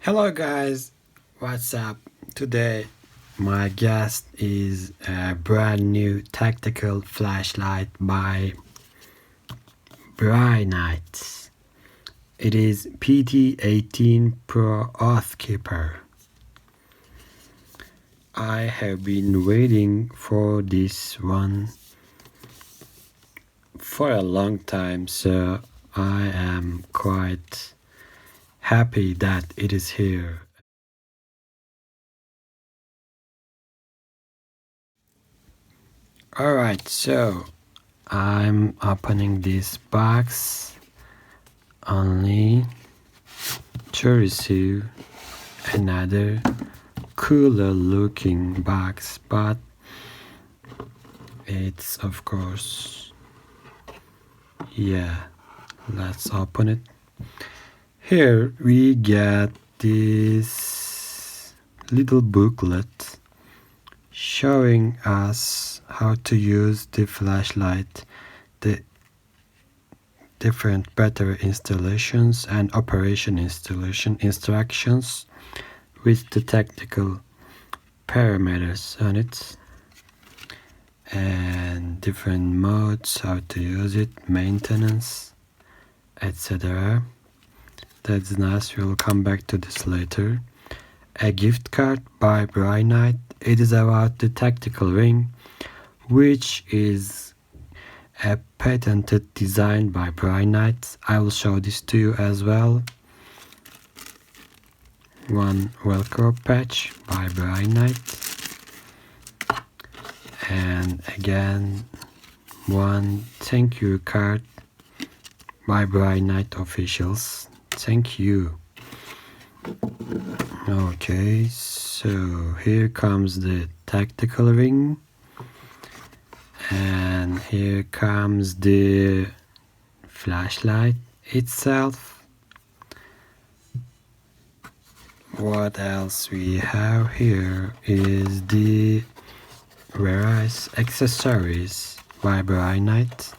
Hello guys, what's up? Today my guest is a brand new tactical flashlight by Brinyte. It is Pt18 Pro Oathkeeper. I have been waiting for this one for a long time, so I am quite happy that it is here. Alright, so I'm opening this box only to receive another cooler looking box, but it's of course, yeah, let's open it. Here we get this little booklet showing us how to use the flashlight, the different battery installations and operation installation instructions with the technical parameters on it and different modes, how to use it, maintenance, etc. That's nice, we'll come back to this later. A gift card by Brinyte. It is about the tactical ring, which is a patented design by Brinyte. I will show this to you as well. One Velcro patch by Brinyte. And again, one thank you card by Brinyte officials. Thank you. Okay, so here comes the tactical ring. And here comes the flashlight itself. What else we have here is the various accessories by Brinyte.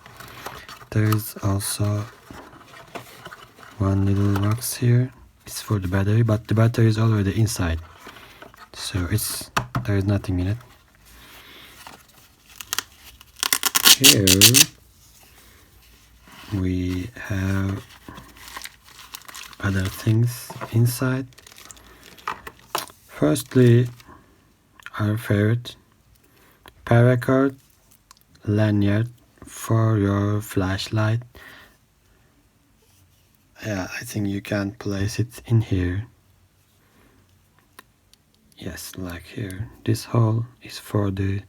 There's also one little box here. It's for the battery, but the battery is already inside, so there is nothing in it. Here we have other things inside. Firstly, our favorite paracord lanyard for your flashlight. Yeah, I think you can place it in here. Yes, like here. This hole is for the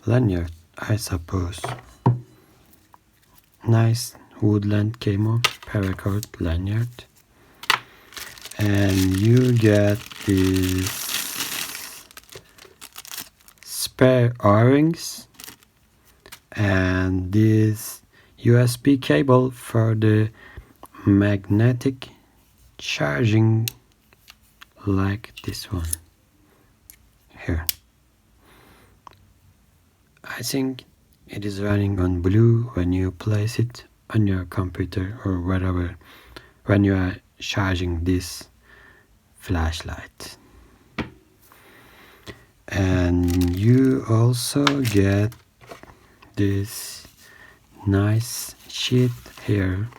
lanyard, I suppose. Nice woodland camo paracord lanyard. And you get these spare O-rings and this USB cable for the magnetic charging, like this one here. I think it is running on blue when you place it on your computer or wherever when you are charging this flashlight. And you also get this nice sheet here.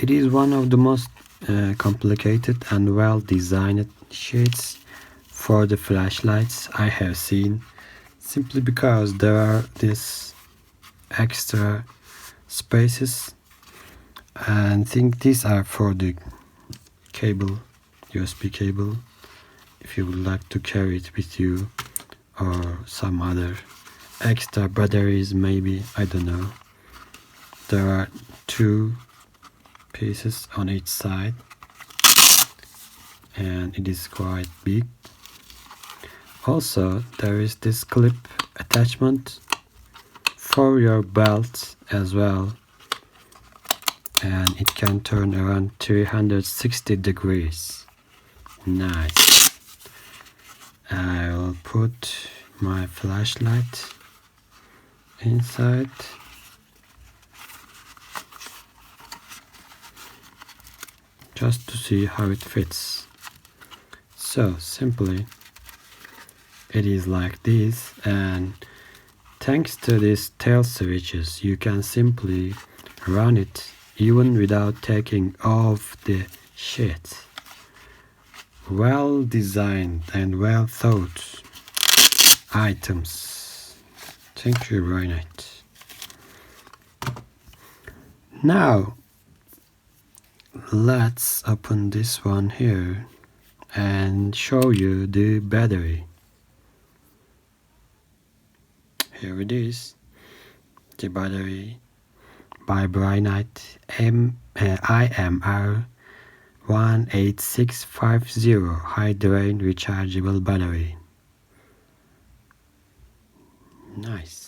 It is one of the most complicated and well designed sheets for the flashlights I have seen, simply because there are these extra spaces, and I think these are for the cable, USB cable, if you would like to carry it with you, or some other extra batteries maybe, I don't know. There are two pieces on each side and it is quite big. Also, there is this clip attachment for your belt as well, and it can turn around 360 degrees. Nice. I will put my flashlight inside. just to see how it fits. So simply it is like this, and thanks to these tail switches you can simply run it even without taking off the sheet. Well designed and well thought items. Thank you, Brinyte. Now let's open this one here and show you the battery. Here it is, the battery by Brinyte IMR 18650 high drain rechargeable battery. Nice.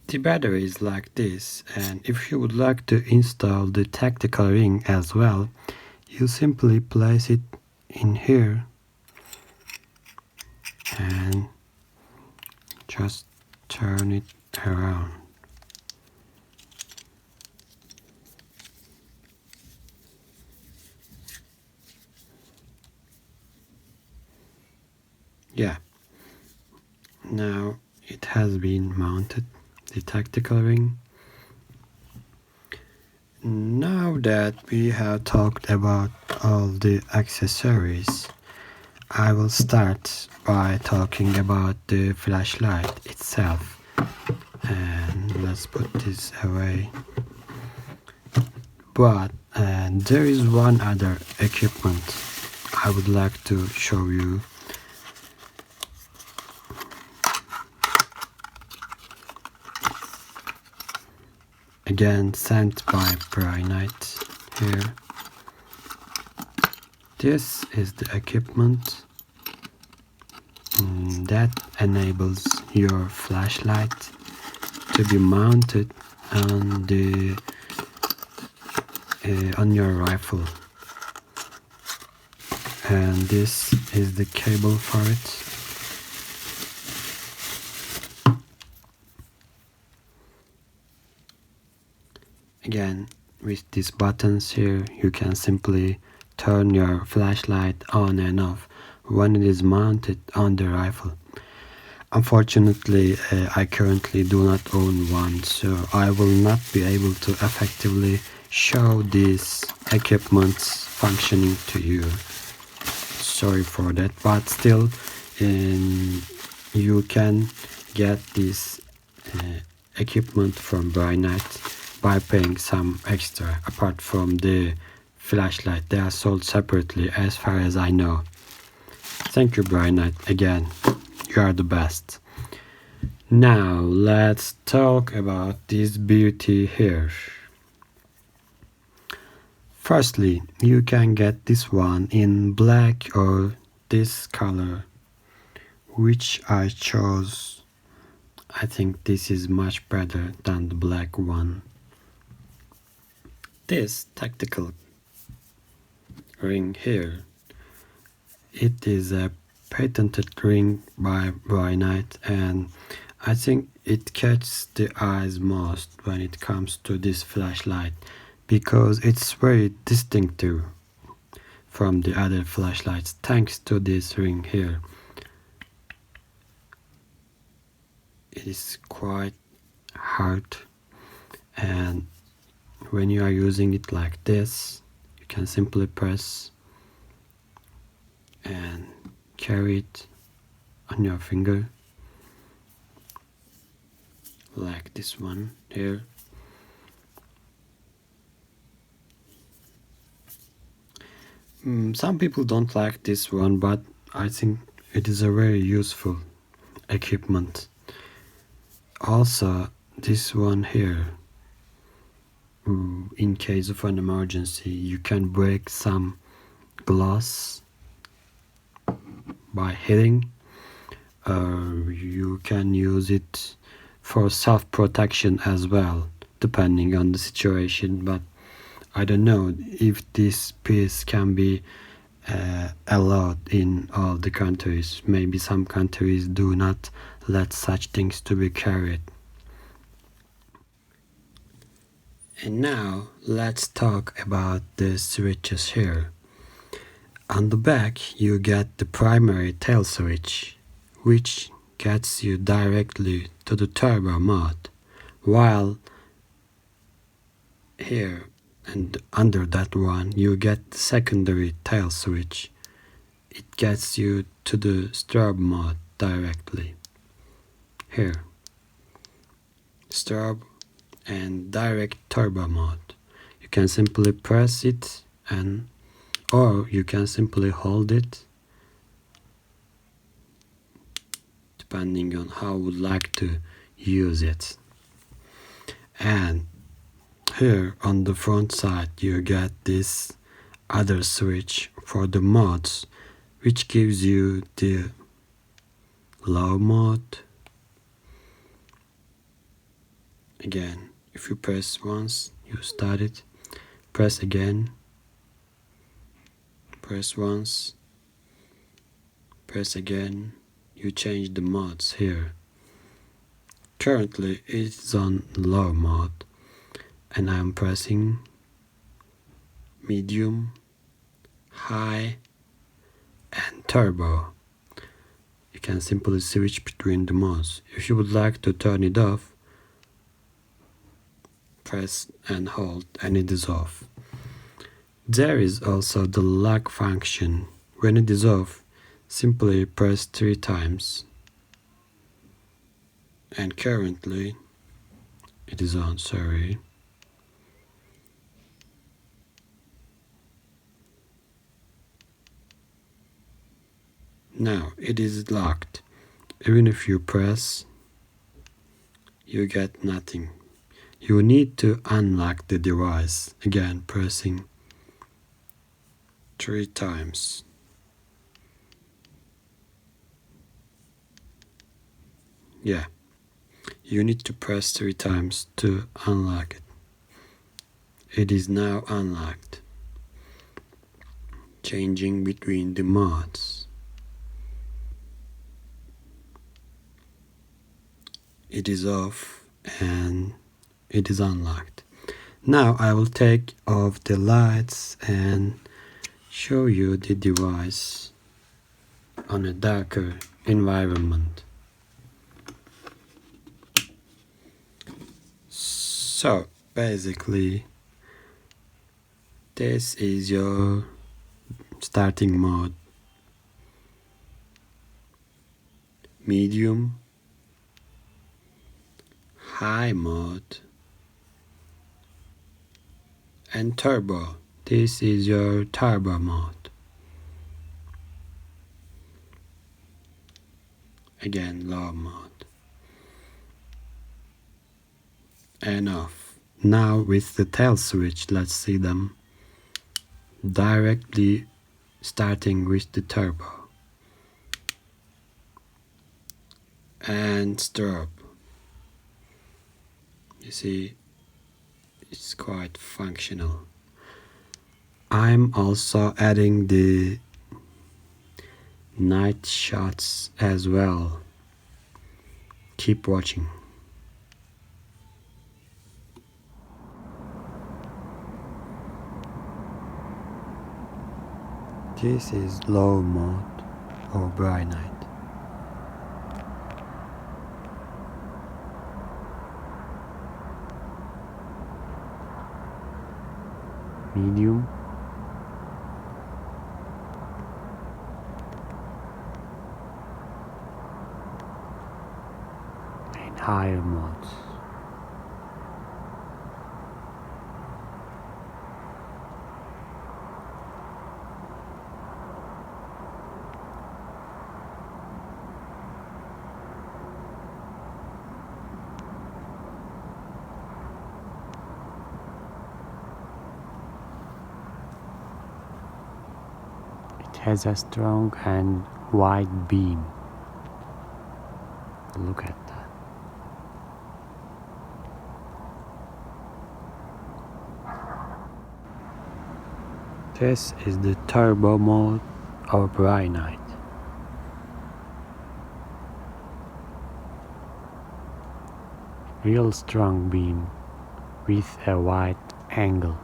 The battery is like this, and if you would like to install the tactical ring as well, you simply place it in here and just turn it around. Yeah, now it has been mounted, the tactical ring. Now that we have talked about all the accessories, I will start by talking about the flashlight itself. And let's put this away. But there is one other equipment I would like to show you. Again, sent by Brinyte here. This is the equipment that enables your flashlight to be mounted on the on your rifle, and this is the cable for it. Again, with these buttons here, you can simply turn your flashlight on and off when it is mounted on the rifle. Unfortunately, I currently do not own one, so I will not be able to effectively show these equipments functioning to you. Sorry for that, but still you can get this equipment from Brinyte by paying some extra. Apart from the flashlight, they are sold separately as far as I know. Thank you, Brinyte, again, you are the best. Now let's talk about this beauty here. Firstly, you can get this one in black or this color, which I chose. I think this is much better than the black one. This tactical ring here, it is a patented ring by Brinyte, and I think it catches the eyes most when it comes to this flashlight, because it's very distinctive from the other flashlights thanks to this ring here. It is quite hard, and when you are using it like this, you can simply press and carry it on your finger like this one here. Some people don't like this one, but I think it is a very useful equipment. Also, this one here, in case of an emergency, you can break some glass by hitting. You can use it for self-protection as well, depending on the situation, but I don't know if this piece can be allowed in all the countries. Maybe some countries do not let such things to be carried. And now let's talk about the switches here. On the back you get the primary tail switch, which gets you directly to the turbo mode, while here and under that one you get the secondary tail switch. It gets you to the strobe mode directly. Here, strobe and direct turbo mode. You can simply press it or you can simply hold it, depending on how you would like to use it. And here on the front side you get this other switch for the modes, which gives you the low mode. Again, if you press once, you start it. Press again. Press once. Press again. You change the modes here. Currently it's on low mode, and I'm pressing medium, high, and turbo. You can simply switch between the modes. If you would like to turn it off, press and hold and it is off. There is also the lock function. When it is off, simply press 3 times. And currently it is on, sorry. Now it is locked. Even if you press, you get nothing. You need to unlock the device, again pressing 3 times. Yeah, you need to press 3 times to unlock it. It is now unlocked. Changing between the modes. It is off and it is unlocked. Now I will take off the lights and show you the device on a darker environment. So basically this is your starting mode. Medium, high mode, and turbo. This is your turbo mode. Again, low mode. And off. Now with the tail switch, let's see them. Directly starting with the turbo. And strobe. You see, it's quite functional. I'm also adding the night shots as well. Keep watching. This is low mode or Brinyte. Medium, and higher modes. It has a strong and wide beam. Look at that. This is the turbo mode of Brinyte. Real strong beam with a wide angle.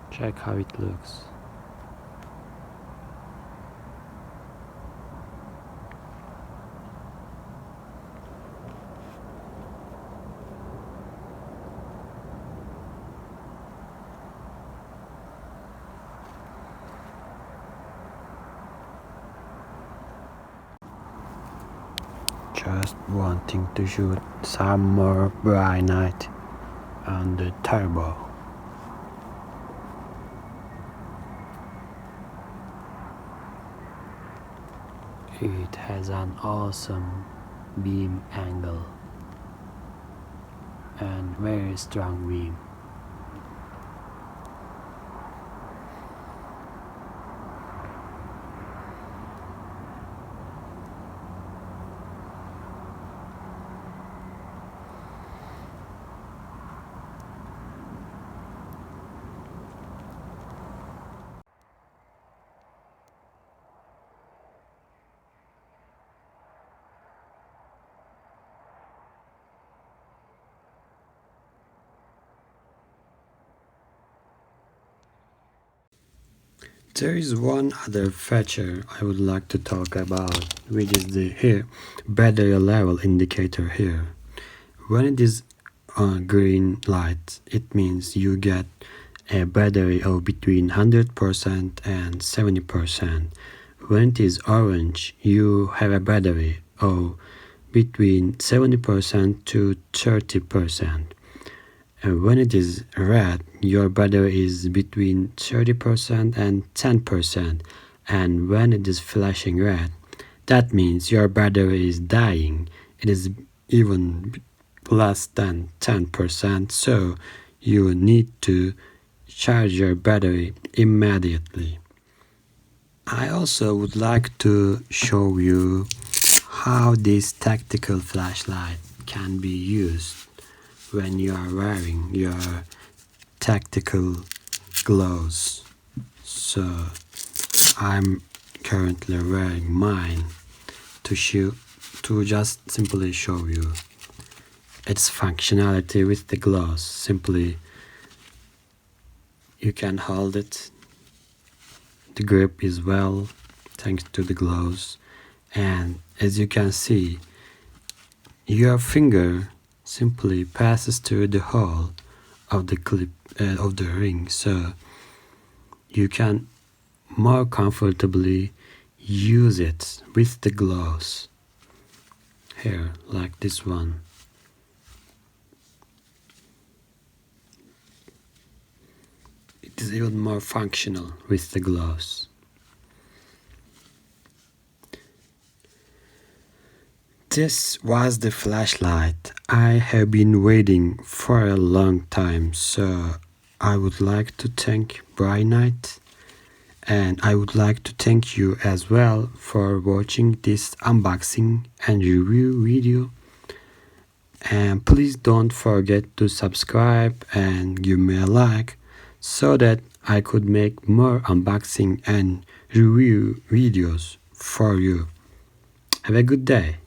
Check how it looks. Just wanting to shoot some more Brinyte on the turbo. It has an awesome beam angle and very strong beam. There is one other feature I would like to talk about, which is the here battery level indicator here. When it is green light, it means you get a battery of between 100% and 70%. When it is orange, you have a battery of between 70% to 30%. And when it is red, your battery is between 30% and 10%. And when it is flashing red, that means your battery is dying. It is even less than 10%, so you need to charge your battery immediately. I also would like to show you how this tactical flashlight can be used when you are wearing your tactical gloves. So I'm currently wearing mine to just simply show you its functionality with the gloves. Simply you can hold it. The grip is well thanks to the gloves, and as you can see, your finger simply passes through the hole of the clip of the ring, so you can more comfortably use it with the gloves here, like this one. It is even more functional with the gloves. This was the flashlight. I have been waiting for a long time, so I would like to thank Brinyte, and I would like to thank you as well for watching this unboxing and review video. And please don't forget to subscribe and give me a like so that I could make more unboxing and review videos for you. Have a good day.